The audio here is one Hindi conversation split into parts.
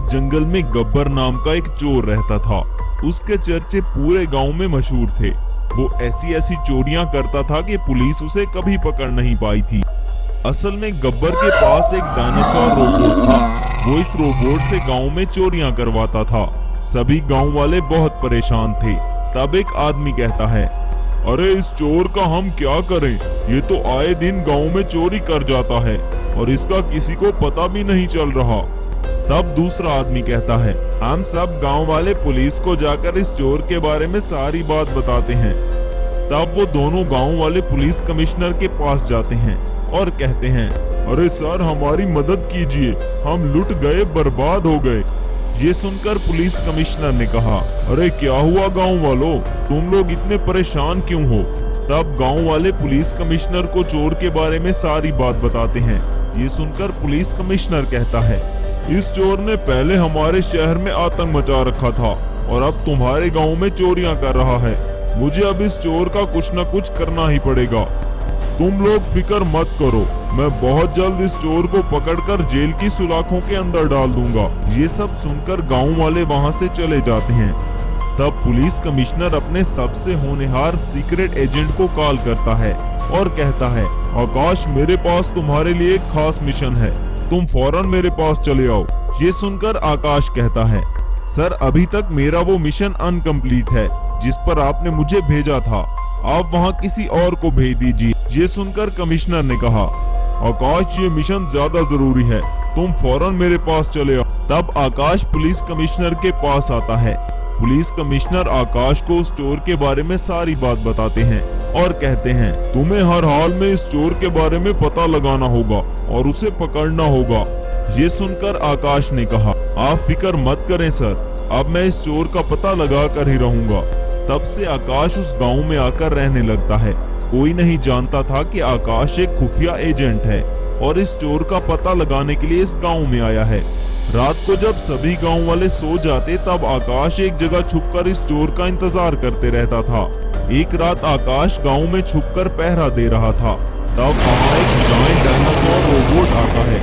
जंगल में गब्बर नाम का एक चोर रहता था। उसके चर्चे पूरे गांव में मशहूर थे। वो ऐसी ऐसी चोरियां करता था कि पुलिस उसे कभी पकड़ नहीं पाई थी। असल में गब्बर के पास एक डायनासोर रोबोट था। वो इस रोबोट से गांव में चोरियां करवाता था। सभी गांव वाले बहुत परेशान थे। तब एक आदमी कहता है, अरे इस चोर का हम क्या करें? ये तो आए दिन गांव में चोरी कर जाता है और इसका किसी को पता भी नहीं चल रहा। तब दूसरा आदमी कहता है, हम सब गांव वाले पुलिस को जाकर इस चोर के बारे में सारी बात बताते हैं। तब वो दोनों गांव वाले पुलिस कमिश्नर के पास जाते हैं और कहते हैं, अरे सर हमारी मदद कीजिए, हम लुट गए, बर्बाद हो गए। ये सुनकर पुलिस कमिश्नर ने कहा, अरे क्या हुआ गांव वालों, तुम लोग इतने परेशान क्यों हो? तब गांव वाले पुलिस कमिश्नर को चोर के बारे में सारी बात बताते हैं। ये सुनकर पुलिस कमिश्नर कहता है, इस चोर ने पहले हमारे शहर में आतंक मचा रखा था और अब तुम्हारे गांव में चोरियां कर रहा है। मुझे अब इस चोर का कुछ न कुछ करना ही पड़ेगा। तुम लोग फिक्र मत करो, मैं बहुत जल्द इस चोर को पकड़कर जेल की सुलाखों के अंदर डाल दूंगा। ये सब सुनकर गांव वाले वहां से चले जाते हैं। तब पुलिस कमिश्नर अपने सबसे होनहार सीक्रेट एजेंट को कॉल करता है और कहता है, आकाश मेरे पास तुम्हारे लिए एक खास मिशन है, तुम फौरन मेरे पास चले आओ। ये सुनकर आकाश कहता है, सर अभी तक मेरा वो मिशन अनकम्प्लीट है जिस पर आपने मुझे भेजा था, आप वहाँ किसी और को भेज दीजिए। ये सुनकर कमिश्नर ने कहा, आकाश ये मिशन ज्यादा जरूरी है, तुम फौरन मेरे पास चले आओ। तब आकाश पुलिस कमिश्नर के पास आता है। पुलिस कमिश्नर आकाश को उस चोर के बारे में सारी बात बताते हैं और कहते हैं, तुम्हें हर हाल में इस चोर के बारे में पता लगाना होगा और उसे पकड़ना होगा। ये सुनकर आकाश ने कहा, आप फिक्र मत करें सर, अब मैं इस चोर का पता लगा कर ही रहूंगा। तब से आकाश उस गांव में आकर रहने लगता है। कोई नहीं जानता था कि आकाश एक खुफिया एजेंट है और इस चोर का पता लगाने के लिए इस गांव में आया है। रात को जब सभी गांव वाले सो जाते तब आकाश एक जगह छुपकर इस चोर का इंतजार करते रहता था। एक रात आकाश गांव में छुपकर पहरा दे रहा था। तब वहां एक जायंट डायनासोर रोबोट आता है।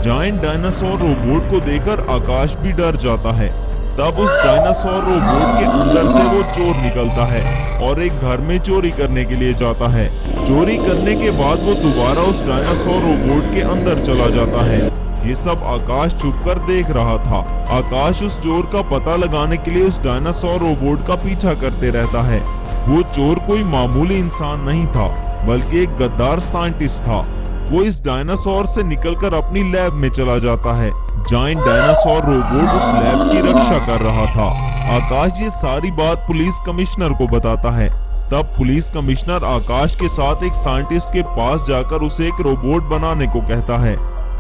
जायंट डायनासोर रोबोट को देखकर आकाश भी डर जाता है। तब उस डायनासोर रोबोट के अंदर से वो चोर निकलता है और एक घर में चोरी करने के लिए जाता है। चोरी करने के बाद वो दोबारा उस डायनासोर रोबोट के अंदर चला जाता है। ये सब आकाश छुपकर देख रहा था। आकाश उस चोर का पता लगाने के लिए उस डायनासोर रोबोट का पीछा करते रहता है। वो चोर कोई मामूली इंसान नहीं था बल्कि एक गद्दार साइंटिस्ट था। वो इस डायनासोर से निकलकर अपनी लैब में चला जाता है। जायंट डायनासोर रोबोट उस लैब की रक्षा कर रहा था। आकाश ये सारी बात पुलिस कमिश्नर को बताता है। तब पुलिस कमिश्नर आकाश के साथ एक साइंटिस्ट के पास जाकर उसे एक रोबोट बनाने को कहता है।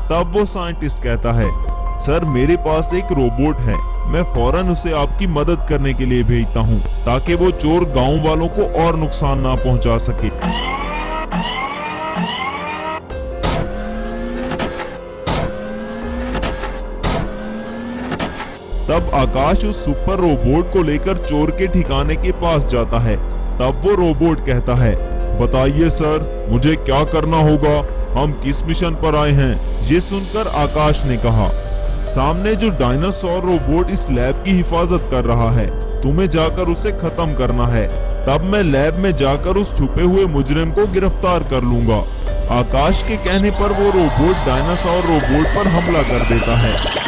तब वो साइंटिस्ट कहता है, सर मेरे पास एक रोबोट है, मैं फौरन उसे आपकी मदद करने के लिए भेजता हूँ ताकि वो चोर गांव वालों को और नुकसान ना पहुंचा सके। तब आकाश उस सुपर रोबोट को लेकर चोर के ठिकाने के पास जाता है। तब वो रोबोट कहता है, बताइए सर मुझे क्या करना होगा, हम किस मिशन पर आए हैं? ये सुनकर आकाश ने कहा, सामने जो डायनासोर रोबोट इस लैब की हिफाजत कर रहा है, तुम्हें जाकर उसे खत्म करना है। तब मैं लैब में जाकर उस छुपे हुए मुजरिम को गिरफ्तार कर लूंगा। आकाश के कहने पर वो रोबोट डायनासोर रोबोट पर हमला कर देता है।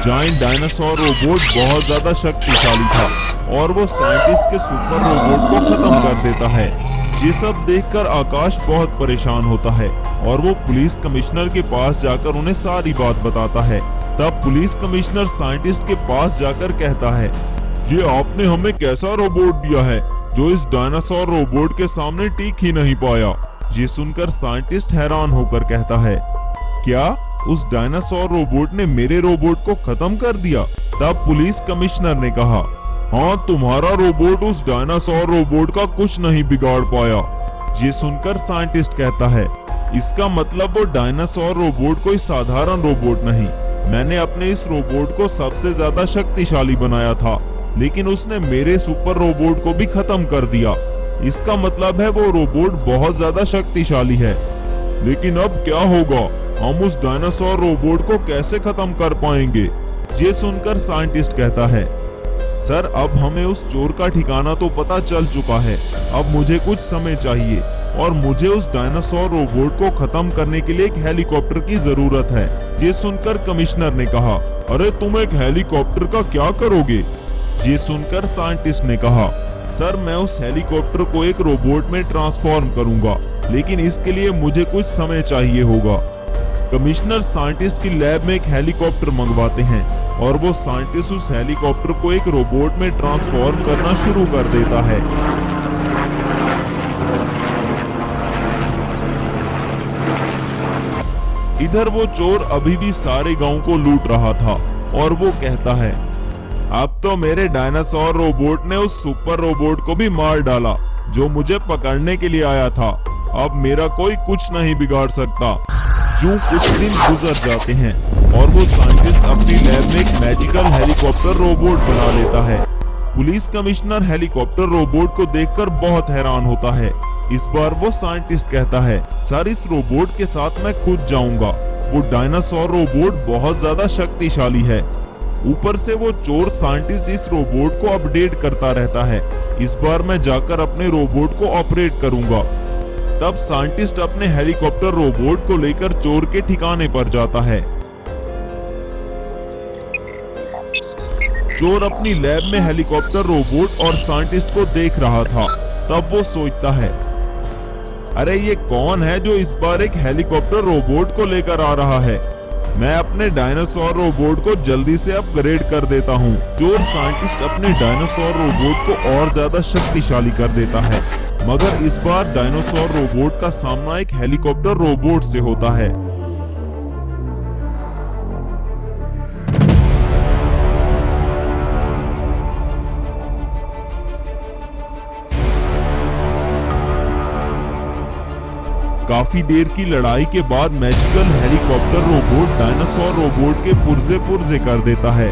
जायंट डायनासोर रोबोट बहुत ज्यादा शक्तिशाली था और वो साइंटिस्ट के सुपर रोबोट को खत्म कर देता है। ये सब देखकर आकाश बहुत परेशान होता है और वो पुलिस कमिश्नर के पास जाकर उन्हें सारी बात बताता है। तब पुलिस कमिश्नर साइंटिस्ट के पास जाकर कहता है, ये आपने हमें कैसा रोबोट दिया है जो इस डायनासोर रोबोट के सामने टिक ही नहीं पाया? ये सुनकर साइंटिस्ट हैरान होकर कहता है, क्या उस डायनासोर रोबोट ने मेरे रोबोट को खत्म कर दिया? तब पुलिस कमिश्नर ने कहा, हाँ तुम्हारा रोबोट उस डायनासोर रोबोट का कुछ नहीं बिगाड़ पाया। ये सुनकर साइंटिस्ट कहता है, इसका मतलब वो डायनासोर रोबोट कोई साधारण रोबोट नहीं, मैंने अपने इस रोबोट को सबसे ज्यादा शक्तिशाली बनाया था लेकिन उसने मेरे सुपर रोबोट को भी खत्म कर दिया। इसका मतलब है वो रोबोट बहुत ज्यादा शक्तिशाली है। लेकिन अब क्या होगा? हम उस डायनासोर रोबोट को कैसे खत्म कर पाएंगे? ये सुनकर साइंटिस्ट कहता है, सर अब हमें उस चोर का ठिकाना तो पता चल चुका है, अब मुझे कुछ समय चाहिए और मुझे उस डायनासोर रोबोट को खत्म करने के लिए एक हेलीकॉप्टर की जरूरत है। ये सुनकर कमिश्नर ने कहा, अरे तुम एक हेलीकॉप्टर का क्या करोगे? ये सुनकर साइंटिस्ट ने कहा, सर मैं उस हेलीकॉप्टर को एक रोबोट में ट्रांसफॉर्म करूंगा, लेकिन इसके लिए मुझे कुछ समय चाहिए होगा। कमिश्नर साइंटिस्ट की लैब में एक हेलीकॉप्टर मंगवाते हैं और वो साइंटिस्ट उस हेलीकॉप्टर को एक रोबोट में ट्रांसफॉर्म करना शुरू कर देता है। इधर वो चोर अभी भी सारे गांव को लूट रहा था और वो कहता है, अब तो मेरे डायनासोर रोबोट ने उस सुपर रोबोट को भी मार डाला जो मुझे पकड़ने के लिए आया था। अब मेरा कोई कुछ नहीं बिगाड़ सकता। यूं कुछ दिन गुजर जाते हैं और वो साइंटिस्ट अपनी लैब में एक मैजिकल हेलीकॉप्टर रोबोट बना लेता है। पुलिस कमिश्नर हेलीकॉप्टर रोबोट को देखकर बहुत हैरान होता है। इस बार वो साइंटिस्ट कहता है, सर इस रोबोट के साथ मैं खुद जाऊंगा। वो डायनासोर रोबोट बहुत ज्यादा शक्तिशाली है। ऊपर से वो चोर साइंटिस्ट इस रोबोट को अपडेट करता रहता है। इस बार मैं जाकर अपने रोबोट को ऑपरेट करूंगा। तब साइंटिस्ट अपने हेलीकॉप्टर रोबोट को लेकर चोर के ठिकाने पर जाता है। चोर अपनी लैब में हेलीकॉप्टर रोबोट और साइंटिस्ट को देख रहा था। तब वो सोचता है, अरे ये कौन है जो इस बार एक हेलीकॉप्टर रोबोट को लेकर आ रहा है? मैं अपने डायनासोर रोबोट को जल्दी से अपग्रेड कर देता हूँ। चोर साइंटिस्ट अपने डायनासोर रोबोट को और ज्यादा शक्तिशाली कर देता है, मगर इस बार डायनासोर रोबोट का सामना एक हेलीकॉप्टर रोबोट से होता है। काफी देर की लड़ाई के बाद magical helicopter robot dinosaur robot के पुर्जे पुर्जे कर देता है।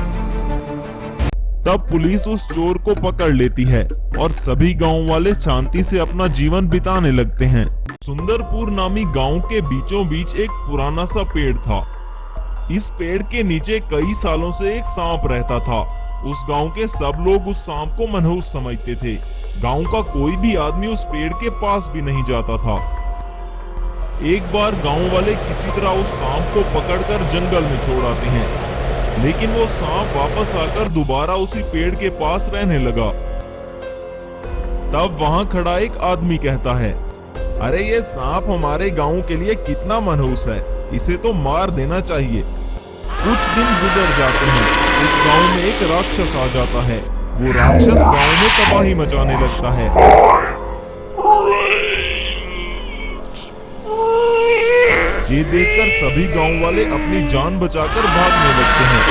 तब पुलिस उस चोर को पकड़ लेती है और सभी गांव वाले शांति से अपना जीवन बिताने लगते हैं। सुंदरपुर नामी गांव के बीचों बीच एक पुराना सा पेड़ था। इस पेड़ के नीचे कई सालों से एक सांप रहता था। उस गांव के सब लोग उस सांप को मनहूस समझते थे। गांव का कोई भी आदमी उस पेड़ के पास भी नहीं जाता था। एक बार गांव वाले किसी तरह उस सांप को पकड़कर जंगल में छोड़ आते हैं, लेकिन वो सांप वापस आकर दोबारा उसी पेड़ के पास रहने लगा। तब वहां खड़ा एक आदमी कहता है, अरे ये सांप हमारे गांव के लिए कितना मनहूस है, इसे तो मार देना चाहिए। कुछ दिन गुजर जाते हैं। उस गांव में एक राक्षस आ जाता है। वो राक्षस गांव में तबाही मचाने लगता है। ये देखकर सभी गांव वाले अपनी जान बचाकर भागने लगते हैं।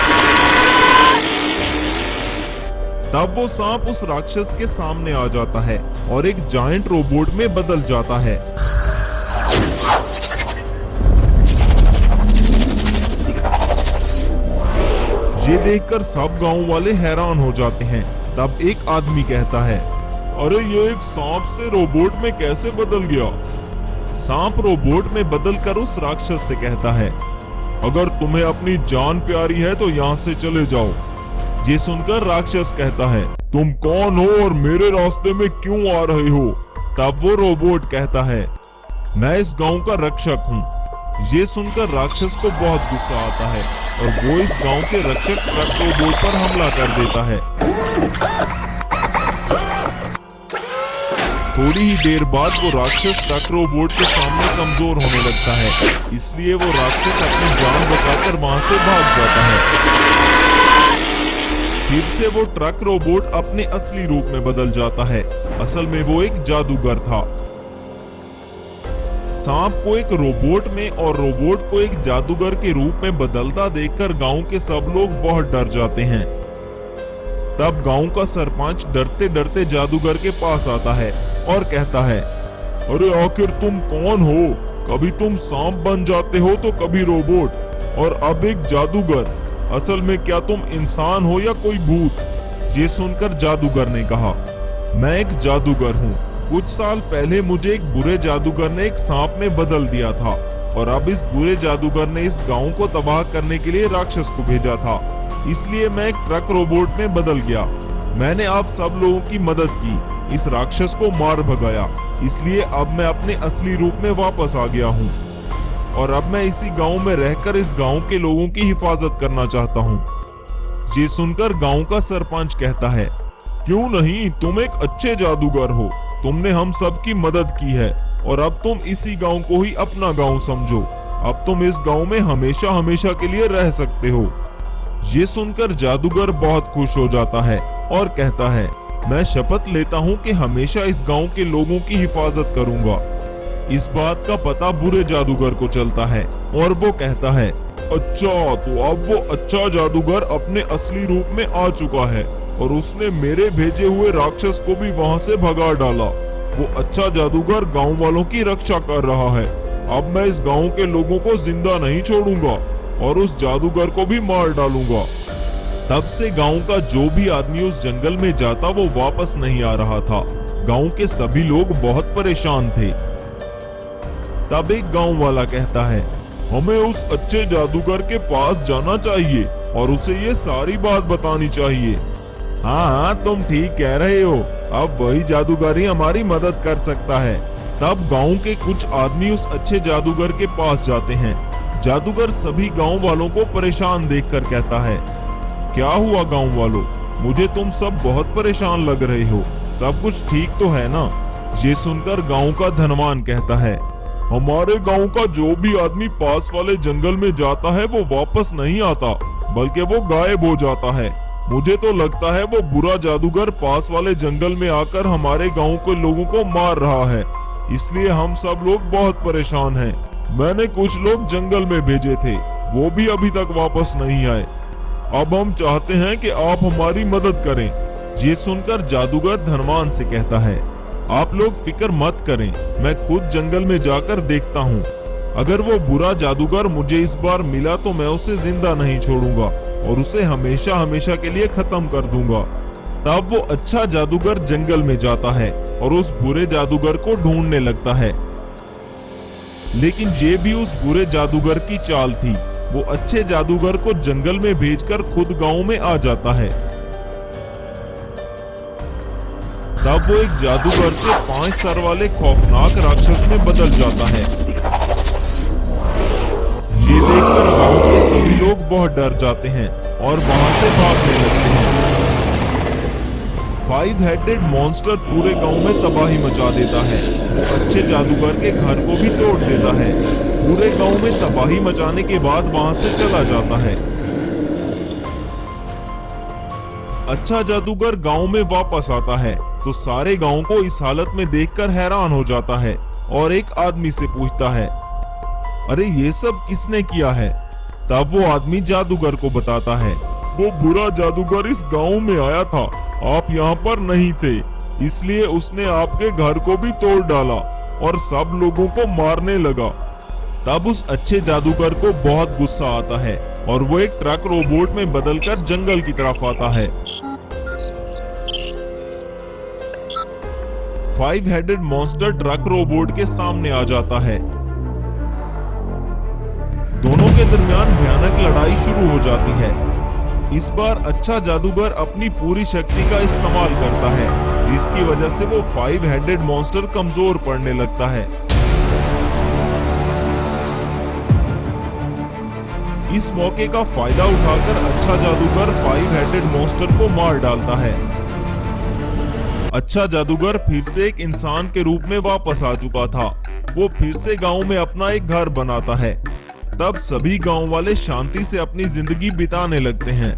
तब वो सांप उस राक्षस के सामने आ जाता है और एक जायंट रोबोट में बदल जाता है। ये देखकर सब गांव वाले हैरान हो जाते हैं। तब एक आदमी कहता है, अरे ये एक सांप से रोबोट में कैसे बदल गया? सांप रोबोट में बदलकर उस राक्षस से कहता है, अगर तुम्हें अपनी जान प्यारी है तो यहाँ से चले जाओ। ये सुनकर राक्षस कहता है, तुम कौन हो और मेरे रास्ते में क्यों आ रहे हो? तब वो रोबोट कहता है, मैं इस गांव का रक्षक हूँ। ये सुनकर राक्षस को बहुत गुस्सा आता है और वो इस गांव के रक्षक ट्रक रोबोट पर हमला कर देता है। थोड़ी ही देर बाद वो राक्षस ट्रक रोबोट के सामने कमजोर होने लगता है, इसलिए वो राक्षस अपनी जान बचाकर वहां से भाग जाता है। फिर से वो ट्रक रोबोट अपने असली रूप में बदल जाता है। असल में वो एक जादूगर था। सांप को एक रोबोट में और रोबोट को एक जादूगर के रूप में बदलता देखकर गांव के सब लोग बहुत डर जाते हैं। तब गांव का सरपंच डरते डरते जादूगर के पास आता है और कहता है, अरे आखिर तुम कौन हो? कभी तुम सांप बन जाते हो तो कभी रोबोट और अब एक जादूगर। असल में क्या तुम इंसान हो या कोई भूत? ये सुनकर जादूगर ने कहा, मैं एक जादूगर हूँ। कुछ साल पहले मुझे एक बुरे जादूगर ने एक सांप में बदल दिया था और अब इस बुरे जादूगर ने इस गांव को तबाह करने के लिए राक्षस को भेजा था। इसलिए मैं एक ट्रक रोबोट में बदल गया। मैंने आप सब लोगों की मदद की, इस राक्षस को मार भगाया। इसलिए अब मैं अपने असली रूप में वापस आ गया हूँ और अब मैं इसी गांव में रहकर इस गांव के लोगों की हिफाजत करना चाहता हूँ। ये सुनकर गांव का सरपंच कहता है, क्यों नहीं, तुम एक अच्छे जादूगर हो, तुमने हम सब की मदद की है और अब तुम इसी गांव को ही अपना गांव समझो। अब तुम इस गांव में हमेशा हमेशा के लिए रह सकते हो। ये सुनकर जादूगर बहुत खुश हो जाता है और कहता है, मैं शपथ लेता हूँ कि हमेशा इस गांव के लोगों की हिफाजत करूंगा। इस बात का पता बुरे जादूगर को चलता है और वो कहता है, अच्छा, तो अब वो अच्छा जादूगर अपने असली रूप में आ चुका है और उसने मेरे भेजे हुए राक्षस को भी वहां से भगा डाला। वो अच्छा जादूगर गांव वालों की रक्षा कर रहा है। अब मैं इस गांव के लोगों को जिंदा नहीं छोड़ूंगा और उस जादूगर को भी मार डालूंगा। तब से गांव का जो भी आदमी उस जंगल में जाता वो वापस नहीं आ रहा था। गांव के सभी लोग बहुत परेशान थे। तब एक गांव वाला कहता है, हमें उस अच्छे जादूगर के पास जाना चाहिए और उसे ये सारी बात बतानी चाहिए। हाँ, तुम ठीक कह रहे हो, अब वही जादूगर ही हमारी मदद कर सकता है। तब गांव के कुछ आदमी उस अच्छे जादूगर के पास जाते हैं। जादूगर सभी गांव वालों को परेशान देखकर कहता है, क्या हुआ गांव वालों, मुझे तुम सब बहुत परेशान लग रहे हो, सब कुछ ठीक तो है ना? ये सुनकर गांव का धनवान कहता है, हमारे गांव का जो भी आदमी पास वाले जंगल में जाता है वो वापस नहीं आता, बल्कि वो गायब हो जाता है। मुझे तो लगता है वो बुरा जादूगर पास वाले जंगल में आकर हमारे गांव के लोगों को मार रहा है, इसलिए हम सब लोग बहुत परेशान हैं। मैंने कुछ लोग जंगल में भेजे थे, वो भी अभी तक वापस नहीं आए। अब हम चाहते हैं कि आप हमारी मदद करें। ये सुनकर जादूगर धनवान से कहता है, आप लोग फिक्र मत करें, मैं खुद जंगल में जाकर देखता हूँ। अगर वो बुरा जादूगर मुझे इस बार मिला तो मैं उसे जिंदा नहीं छोड़ूंगा और उसे हमेशा हमेशा के लिए खत्म कर दूंगा। तब वो अच्छा जादूगर जंगल में जाता है और उस बुरे जादूगर को ढूंढने लगता है। लेकिन ये भी उस बुरे जादूगर की चाल थी। वो अच्छे जादूगर को जंगल में भेजकर खुद गांव में आ जाता है। तब वो एक जादूगर से 5 सर वाले खौफनाक राक्षस में बदल जाता है। ये देखकर गांव के सभी लोग बहुत डर जाते हैं और वहां से भागने लगते हैं। 5 हेडेड मॉन्स्टर पूरे गांव में तबाही मचा देता है। वो अच्छे जादूगर के घर को भी तोड़ देता है। पूरे गांव में तबाही मचाने के बाद वहां से चला जाता है। अच्छा जादूगर गांव में वापस आता है तो सारे गांव को इस हालत में देखकर हैरान हो जाता है और एक आदमी से पूछता है, अरे ये सब किसने किया है? तब वो आदमी जादूगर को बताता है, वो बुरा जादूगर इस गांव में आया था, आप यहाँ पर नहीं थे, इसलिए उसने आपके घर को भी तोड़ डाला और सब लोगों को मारने लगा। तब उस अच्छे जादूगर को बहुत गुस्सा आता है और वो एक ट्रक रोबोट में बदलकर जंगल की तरफ आता है। 5 हेडेड मॉन्स्टर ट्रक रोबोट के सामने आ जाता है। दोनों के दरमियान भयानक लड़ाई शुरू हो जाती है। इस बार अच्छा जादूगर अपनी पूरी शक्ति का इस्तेमाल करता है, जिसकी वजह से वो 5 हेडेड मॉन्स्टर कमजोर पड़ने लगता है। इस मौके का फायदा उठाकर अच्छा जादूगर 5 हेडेड मॉन्स्टर को मार डालता है। अच्छा जादूगर फिर से एक इंसान के रूप में वापस आ चुका था। वो फिर से गांव में अपना एक घर बनाता है। तब सभी गांव वाले शांति से अपनी जिंदगी बिताने लगते हैं।